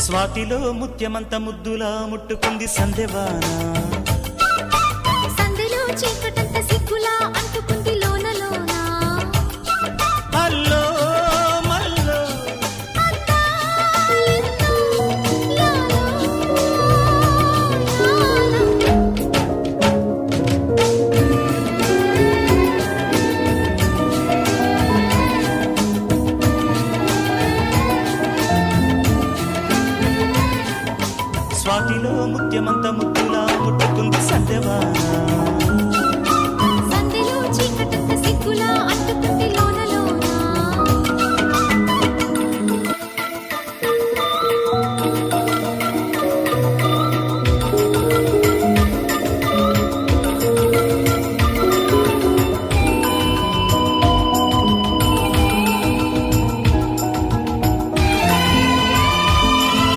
స్వాతిలో ముత్యమంత ముద్దులా ముట్టుకుంది సందెవాన. సందెలో చీకటంత సిగ్గులా అంటుకుంది లోన లోన. అల్లో మల్లో అద్దాలెన్నో లాలో స్వాతిలో ముత్యమంత ముద్దులా ముట్టుకుంది సందెవాన.